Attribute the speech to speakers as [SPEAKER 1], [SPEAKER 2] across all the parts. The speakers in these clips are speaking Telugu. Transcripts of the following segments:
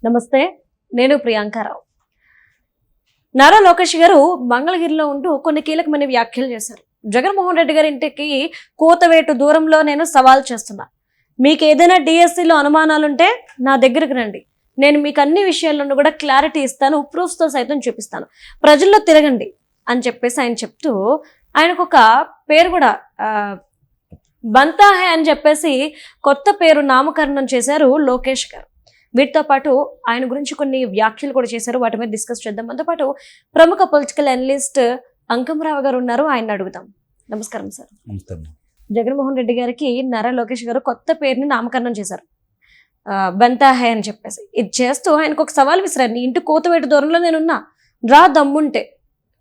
[SPEAKER 1] నమస్తే, నేను ప్రియాంకారావు. నారా లోకేష్ గారు మంగళగిరిలో ఉంటూ కొన్ని కీలకమైన వ్యాఖ్యలు చేశారు. జగన్మోహన్ రెడ్డి గారి ఇంటికి కూతవేటు దూరంలో నేను సవాల్ చేస్తున్నా. మీకు ఏదైనా డిఎస్సిలో అనుమానాలుంటే నా దగ్గరకు రండి, నేను మీకు అన్ని విషయాల్లోనూ కూడా క్లారిటీ ఇస్తాను, ప్రూఫ్స్తో సైతం చూపిస్తాను, ప్రజల్లో తిరగండి అని చెప్పేసి ఆయన చెప్తూ ఆయనకు ఒక పేరు కూడా బంతా హే అని చెప్పేసి కొత్త పేరు నామకరణం చేశారు లోకేష్ గారు. వీటితో పాటు ఆయన గురించి కొన్ని వ్యాఖ్యలు కూడా చేశారు. వాటి మీద డిస్కస్ చేద్దాం. మనతో పాటు ప్రముఖ పొలిటికల్ అనలిస్ట్ అంకమరావు గారు ఉన్నారు, ఆయన అడుగుదాం. నమస్కారం సార్. జగన్మోహన్ రెడ్డి గారికి నారా లోకేష్ గారు కొత్త పేరుని నామకరణం చేశారు, బంతా హై అని చెప్పేసి. ఇది చేస్తూ ఆయనకు ఒక సవాల్ విసిరారు. నీ ఇంటి కోతవేటు దూరంలో నేనున్నా, రా దమ్ముంటే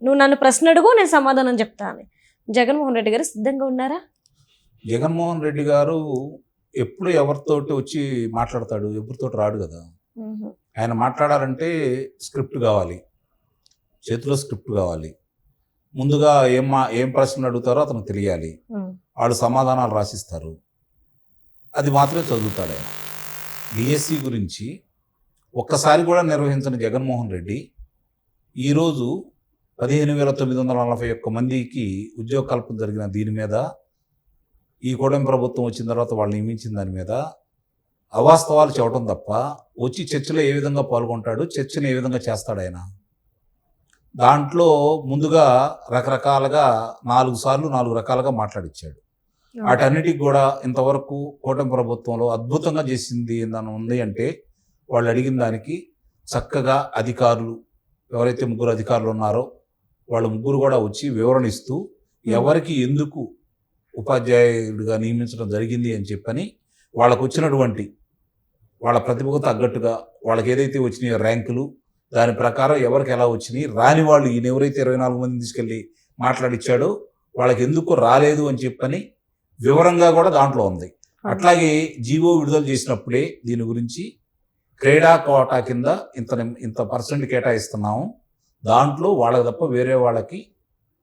[SPEAKER 1] నువ్వు నన్ను ప్రశ్న అడుగు, నేను సమాధానం చెప్తా అని. జగన్మోహన్ రెడ్డి గారు సిద్ధంగా ఉన్నారా?
[SPEAKER 2] జగన్మోహన్ రెడ్డి గారు ఎప్పుడు ఎవరితోటి వచ్చి మాట్లాడతాడు, ఎవరితోటి రాడు కదా. ఆయన మాట్లాడాలంటే స్క్రిప్ట్ కావాలి, చేతిలో స్క్రిప్ట్ కావాలి. ముందుగా ఏం ప్రశ్నలు అడుగుతారో అతనికి తెలియాలి, వాళ్ళు సమాధానాలు రాసిస్తారు, అది మాత్రమే చదువుతాడు ఆయన. డిఎస్సి గురించి ఒక్కసారి కూడా నిర్వహించిన జగన్మోహన్ రెడ్డి ఈరోజు 15,941 మందికి ఉద్యోగ కల్పన జరిగిన దీని మీద, ఈ కూటమి ప్రభుత్వం వచ్చిన తర్వాత వాళ్ళు నియమించిన దాని మీద అవాస్తవాలు చెప్పడం తప్ప వచ్చి చర్చలో ఏ విధంగా పాల్గొంటాడు, చర్చను ఏ విధంగా చేస్తాడు ఆయన. దాంట్లో ముందుగా రకరకాలుగా 4 సార్లు 4 రకాలుగా మాట్లాడిచ్చాడు. వాటన్నిటికి కూడా ఇంతవరకు కూటమి ప్రభుత్వంలో అద్భుతంగా చేసింది ఏదైనా ఉంది అంటే వాళ్ళు అడిగిన దానికి చక్కగా అధికారులు, ఎవరైతే 3 అధికారులు ఉన్నారో వాళ్ళు 3 కూడా వచ్చి వివరణ ఇస్తూ ఎవరికి ఎందుకు ఉపాధ్యాయుడిగా నియమించడం జరిగింది అని చెప్పని వాళ్ళకు వచ్చినటువంటి వాళ్ళ ప్రతిభకు తగ్గట్టుగా వాళ్ళకి ఏదైతే వచ్చినాయో ర్యాంకులు, దాని ప్రకారం ఎవరికి ఎలా వచ్చినాయి, రాని వాళ్ళు ఈయన ఎవరైతే 24 మందిని తీసుకెళ్ళి మాట్లాడిచ్చాడో వాళ్ళకి ఎందుకు రాలేదు అని చెప్పని వివరంగా కూడా దాంట్లో ఉంది. అట్లాగే జీవో విడుదల చేసినప్పుడే దీని గురించి క్రీడా కోటా కింద ఇంత పర్సెంట్ కేటాయిస్తున్నాము, దాంట్లో వాళ్ళకి తప్ప వేరే వాళ్ళకి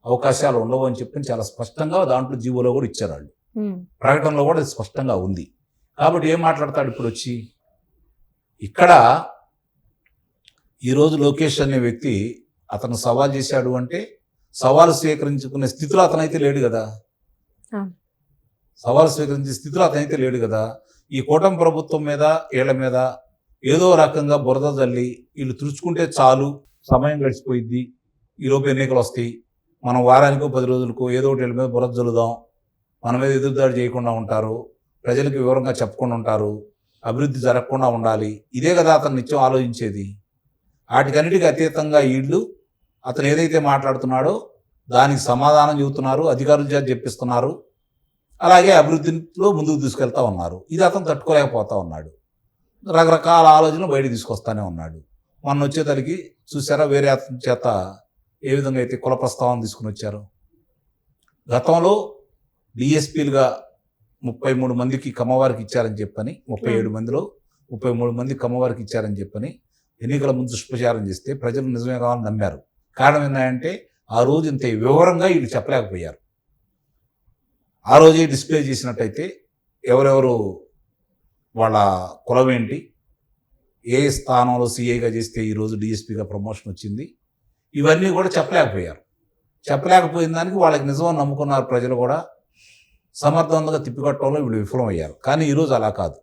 [SPEAKER 2] అవకాశాలు ఉండవు అని చెప్పి చాలా స్పష్టంగా దాంట్లో జీవోలో కూడా ఇచ్చారు వాళ్ళు. ప్రకటనలో కూడా స్పష్టంగా ఉంది. కాబట్టి ఏం మాట్లాడతాడు ఇప్పుడు వచ్చి ఇక్కడ? ఈరోజు లోకేష్ అనే వ్యక్తి అతను సవాల్ చేశాడు అంటే సవాలు స్వీకరించుకునే స్థితిలో అతనైతే లేడు కదా. సవాలు స్వీకరించే స్థితిలో అతనైతే లేడు కదా. ఈ కూటమి ప్రభుత్వం మీద వీళ్ళ మీద ఏదో రకంగా బురద జల్లి వీళ్ళు తుడుచుకుంటే చాలు, సమయం గడిచిపోయిద్ది, ఈలోపు ఎన్నికలు వస్తాయి, మనం వారానికో 10 రోజులకో ఏదో ఒకటి వీళ్ళ మీద బురద జల్లుదాం, మన మీద ఎదురుదాడి చేయకుండా ఉంటారు, ప్రజలకు వివరంగా చెప్పకుండా ఉంటారు, అభివృద్ధి జరగకుండా ఉండాలి, ఇదే కదా అతను నిత్యం ఆలోచించేది. వాటికన్నిటికీ అతీతంగా వీళ్ళు అతను ఏదైతే మాట్లాడుతున్నాడో దానికి సమాధానం చెబుతున్నారు, అధికారుల చేత చెప్పిస్తున్నారు, అలాగే అభివృద్ధిలో ముందుకు తీసుకెళ్తా ఉన్నారు. ఇది అతను తట్టుకోలేకపోతా ఉన్నాడు. రకరకాల ఆలోచనలు బయటకు తీసుకొస్తానే ఉన్నాడు. మొన్న వచ్చేసరికి చూసారా వేరే అతని చేత ఏ విధంగా అయితే కుల ప్రస్తావన తీసుకుని వచ్చారు. గతంలో డిఎస్పీలుగా 33 మందికి కమ్మవారికి ఇచ్చారని చెప్పని, 37 మందిలో 33 మంది కమ్మవారికి ఇచ్చారని చెప్పని ఎన్నికల ముందు దుష్ప్రచారం చేస్తే ప్రజలు నిజమే కావాలని నమ్మారు. కారణం ఏంటంటే ఆ రోజు ఇంత వివరంగా వీళ్ళు చెప్పలేకపోయారు. ఆ రోజే డిస్ప్లే చేసినట్టయితే ఎవరెవరు వాళ్ళ కులం ఏంటి, ఏ స్థానంలో సిఐగా చేస్తే ఈరోజు డిఎస్పీగా ప్రమోషన్ వచ్చింది, ఇవన్నీ కూడా చెప్పలేకపోయారు. చెప్పలేకపోయిన దానికి వాళ్ళకి నిజమని నమ్ముకున్నారు ప్రజలు కూడా. సమర్థవంతంగా తిప్పికొట్టడంలో వీళ్ళు విఫలమయ్యారు. కానీ ఈరోజు అలా కాదు,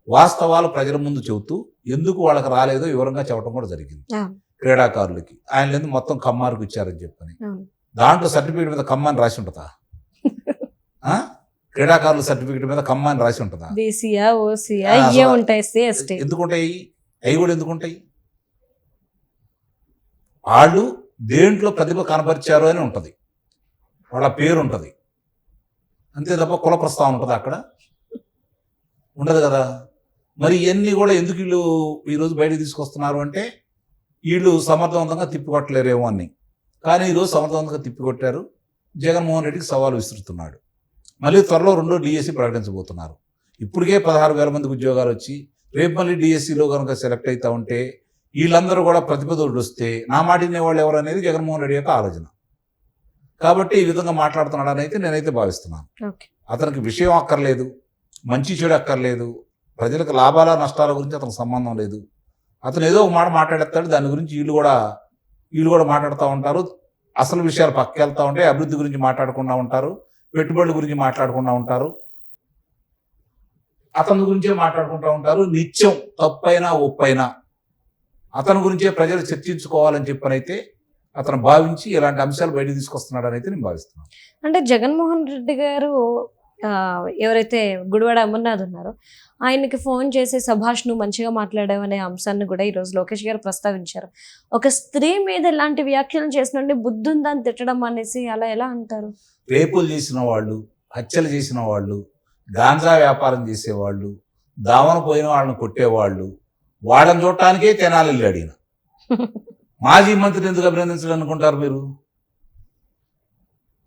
[SPEAKER 2] వాస్తవాలు ప్రజల ముందు చెబుతూ ఎందుకు వాళ్ళకి రాలేదో వివరంగా చెప్పడం కూడా జరిగింది. క్రీడాకారులకి ఆయన మొత్తం కమ్మారికి ఇచ్చారని చెప్పని దాంట్లో సర్టిఫికేట్ మీద కమ్మాని రాసి ఉంటుందా? క్రీడాకారుల సర్టిఫికేట్ మీద కమ్మాని రాసి ఉంటుందా? ఎందుకుంటాయి? అవి కూడా ఎందుకుంటాయి? వాళ్ళు దేంట్లో ప్రతిభ కనపరిచారు అని ఉంటుంది, వాళ్ళ పేరు ఉంటుంది, అంతే తప్ప కుల ప్రస్తావన ఉంటుంది అక్కడ? ఉండదు కదా. మరి ఇవన్నీ కూడా ఎందుకు వీళ్ళు ఈరోజు బయటకు తీసుకొస్తున్నారు అంటే వీళ్ళు సమర్థవంతంగా తిప్పికొట్టలేరేమో అని. కానీ ఈరోజు సమర్థవంతంగా తిప్పికొట్టారు. జగన్మోహన్ రెడ్డికి సవాలు విసురుతున్నాడు. మళ్ళీ త్వరలో 2వ డిఎస్సి ప్రకటించబోతున్నారు. ఇప్పటికే 16,000 మందికి ఉద్యోగాలు వచ్చి రేపు మళ్ళీ డిఎస్సిలో కనుక సెలెక్ట్ అవుతా ఉంటే వీళ్ళందరూ కూడా ప్రతిభతోడు వస్తే నా మాట వినేవాళ్ళు ఎవరు అనేది జగన్మోహన్ రెడ్డి యొక్క ఆలోచన. కాబట్టి ఈ విధంగా మాట్లాడుతున్నాడని అయితే నేనైతే భావిస్తున్నాను. అతనికి విషయం అక్కర్లేదు, మంచి చెడు అక్కర్లేదు, ప్రజలకు లాభాల నష్టాల గురించి అతనికి సంబంధం లేదు. అతను ఏదో ఒక మాట మాట్లాడేస్తాడు, దాని గురించి వీళ్ళు కూడా మాట్లాడుతూ ఉంటారు. అసలు విషయాలు పక్కకి వెళ్తూ ఉంటాయి. అభివృద్ధి గురించి మాట్లాడకుండా ఉంటారు, పెట్టుబడుల గురించి మాట్లాడకుండా ఉంటారు, అతని గురించే మాట్లాడుకుంటూ ఉంటారు. నిత్యం తప్పైనా ఒప్పైనా అతని గురించే ప్రజలు చర్చించుకోవాలని చెప్పనైతే అతను భావించి ఇలాంటి అంశాలు బయట తీసుకొస్తున్నాడు అని అయితే నేను భావిస్తున్నాను.
[SPEAKER 1] అంటే జగన్మోహన్ రెడ్డి గారు ఎవరైతే గుడివాడ అమర్నాథ్ ఉన్నారో ఆయనకి ఫోన్ చేసి సభాష్ నువ్వు మంచిగా మాట్లాడావనే అంశాన్ని కూడా ఈరోజు లోకేష్ గారు ప్రస్తావించారు. ఒక స్త్రీ మీద ఇలాంటి వ్యాఖ్యలు చేసిన బుద్ధి ఉందని తిట్టడం అనేసి అలా ఎలా అంటారు?
[SPEAKER 2] రేపులు చేసిన వాళ్ళు, హత్యలు చేసిన వాళ్ళు, గాంజా వ్యాపారం చేసేవాళ్ళు, దావన పోయిన వాళ్ళని కొట్టేవాళ్ళు, వాళ్ళని చూడటానికే తెనాలి వెళ్ళాడు ఈయన. మాజీ మంత్రిని ఎందుకు అభినందించడం అనుకుంటారు మీరు?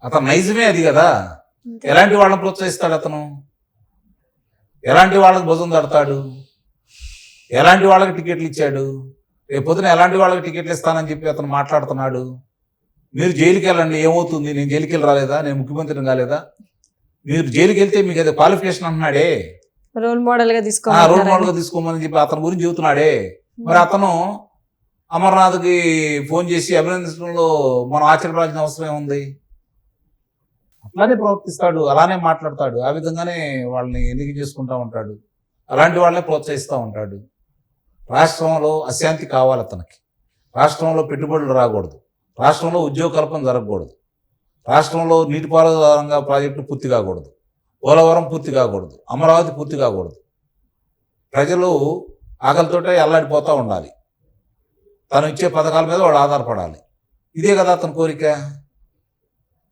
[SPEAKER 2] అతను నైజమే అది కదా. ఎలాంటి వాళ్ళని ప్రోత్సహిస్తాడు అతను? ఎలాంటి వాళ్ళకి భుజం తడతాడు? ఎలాంటి వాళ్ళకి టికెట్లు ఇచ్చాడు? రేపు పొద్దున ఎలాంటి వాళ్ళకి టికెట్లు ఇస్తానని చెప్పి అతను మాట్లాడుతున్నాడు. మీరు జైలుకి వెళ్ళండి, ఏమవుతుంది? నేను జైలుకి వెళ్ళి రాలేదా? నేను ముఖ్యమంత్రిని కాలేదా? మీరు జైలుకి వెళ్తే మీకు అది క్వాలిఫికేషన్ అంటున్నాడే,
[SPEAKER 1] రోల్ మోడల్ గా
[SPEAKER 2] రోల్ మోడల్ గా తీసుకోమని చెప్పి అతని గురించి చెబుతున్నాడే. మరి అతను అమర్నాథ్కి ఫోన్ చేసి అభినందించడంలో మనం ఆశ్చర్యపడాల్సిన అవసరం ఏముంది? అట్లానే ప్రవర్తిస్తాడు, అలానే మాట్లాడతాడు, ఆ విధంగానే వాళ్ళని ఎన్నిక చేసుకుంటా ఉంటాడు, అలాంటి వాళ్ళనే ప్రోత్సహిస్తూ ఉంటాడు. రాష్ట్రంలో అశాంతి కావాలి అతనికి, రాష్ట్రంలో పెట్టుబడులు రాకూడదు, రాష్ట్రంలో ఉద్యోగ కల్పన జరగకూడదు, రాష్ట్రంలో నీటిపారుదల ప్రాజెక్టు పూర్తి కాకూడదు, పోలవరం పూర్తి కాకూడదు, అమరావతి పూర్తి కాకూడదు. ప్రజలు ఆకలితోటే అల్లాడిపోతూ ఉండాలి, తను ఇచ్చే పథకాల మీద వాళ్ళు ఆధారపడాలి. ఇదే కదా అతని కోరిక.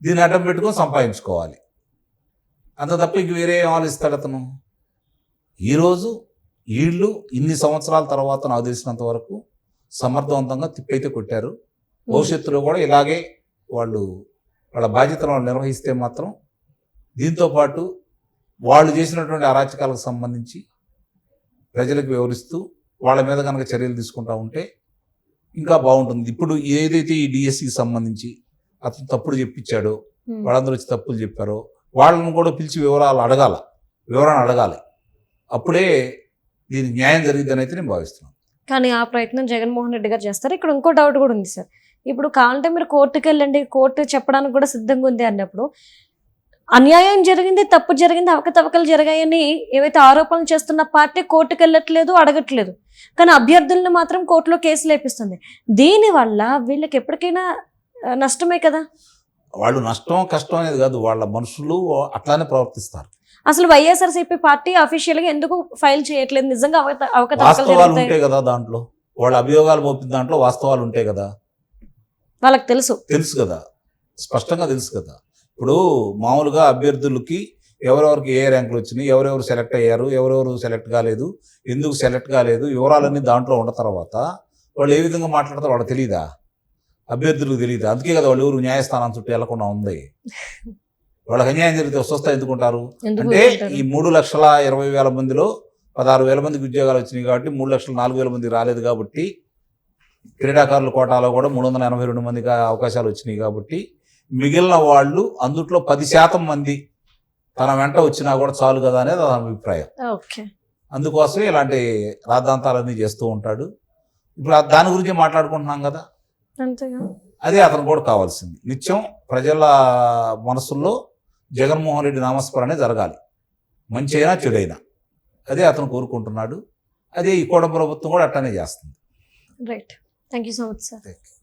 [SPEAKER 2] దీన్ని అడ్డం పెట్టుకొని సంపాదించుకోవాలి, అంత తప్ప ఇంక వేరే ఏం ఆలోచిస్తాడు అతను? ఈరోజు వీళ్ళు ఇన్ని సంవత్సరాల తర్వాత నాకు తెలిసినంత వరకు సమర్థవంతంగా తిప్పైతే కొట్టారు. భవిష్యత్తులో కూడా ఇలాగే వాళ్ళ బాధ్యతలను నిర్వహిస్తే మాత్రం దీంతోపాటు వాళ్ళు చేసినటువంటి అరాచకాలకు సంబంధించి ప్రజలకు వివరిస్తూ వాళ్ళ మీద కనుక చర్యలు తీసుకుంటా ఉంటే ఇంకా బాగుంటుంది. ఇప్పుడు ఏదైతే ఈ డిఎస్సికి సంబంధించి అతను తప్పుడు చెప్పించాడో, వాళ్ళందరూ వచ్చి తప్పులు చెప్పారో, వాళ్ళని కూడా పిలిచి వివరణ అడగాలి. అప్పుడే దీనికి న్యాయం జరిగిద్దని అయితే నేను భావిస్తున్నాను.
[SPEAKER 1] కానీ ఆ ప్రయత్నం జగన్మోహన్ రెడ్డి గారు చేస్తారు. ఇక్కడ ఇంకో డౌట్ కూడా ఉంది సార్. ఇప్పుడు కావాలంటే మీరు కోర్టుకు వెళ్ళండి, కోర్టు చెప్పడానికి కూడా సిద్ధంగా ఉంది అన్నప్పుడు అన్యాయం జరిగింది, తప్పు జరిగింది, అవకతవకలు జరిగాయని ఏవైతే ఆరోపణలు చేస్తున్న పార్టీ కోర్టుకు వెళ్ళట్లేదు, అడగట్లేదు. కానీ అభ్యర్థులను మాత్రం కోర్టులో కేసులు వేపిస్తుంది. దీనివల్ల వీళ్ళకి ఎప్పటికైనా నష్టమే కదా.
[SPEAKER 2] వాళ్ళు నష్టం కష్టం అనేది కాదు, వాళ్ళ మనుషులు అట్లానే ప్రవర్తిస్తారు.
[SPEAKER 1] అసలు వైఎస్ఆర్సీపీ పార్టీ అఫీషియల్ గా ఎందుకు ఫైల్ చేయట్లేదు? నిజంగా
[SPEAKER 2] వాస్తవాలు ఉంటాయి కదా దాంట్లో, వాళ్ళ అభియోగాలు మోపిన దాంట్లో వాస్తవాలు ఉంటాయి కదా,
[SPEAKER 1] వాళ్ళకి తెలుసు
[SPEAKER 2] కదా, స్పష్టంగా తెలుసు కదా. ఇప్పుడు మామూలుగా అభ్యర్థులకి ఎవరెవరికి ఏ ర్యాంకులు వచ్చినాయి, ఎవరెవరు సెలెక్ట్ అయ్యారు, ఎవరెవరు సెలెక్ట్ కాలేదు, ఎందుకు సెలెక్ట్ కాలేదు, వివరాలన్నీ దాంట్లో ఉన్న తర్వాత వాళ్ళు ఏ విధంగా మాట్లాడతారో వాళ్ళకి తెలియదా? అభ్యర్థులకు తెలియదా? అందుకే కదా వాళ్ళు ఎవరు న్యాయస్థానం చుట్టూ వెళ్లకుండా ఉంది. వాళ్ళకి అన్యాయం జరిగితే వస్తా ఎందుకుంటారు అంటే ఈ 3,20,000 మందిలో 16,000 మందికి ఉద్యోగాలు వచ్చినాయి కాబట్టి 3,04,000 మందికి రాలేదు కాబట్టి, క్రీడాకారుల కోటాలో కూడా 382 మందికి అవకాశాలు వచ్చినాయి కాబట్టి, మిగిలిన వాళ్ళు అందుట్లో 10% మంది తన వెంట వచ్చినా కూడా చాలు కదా అనేది అతని అభిప్రాయం. అందుకోసమే ఇలాంటి రాద్ధాంతాలన్నీ చేస్తూ ఉంటాడు. ఇప్పుడు దాని గురించి మాట్లాడుకుంటున్నాం కదా, అదే అతను కూడా కావాల్సింది. నిత్యం ప్రజల మనసుల్లో జగన్మోహన్ రెడ్డి నామస్మరణే జరగాలి, మంచి అయినా చెడైనా. అదే అతను కోరుకుంటున్నాడు. అదే ఈ కూటమి ప్రభుత్వం కూడా అట్టనే చేస్తుంది.
[SPEAKER 1] Right. Thank you so much sir.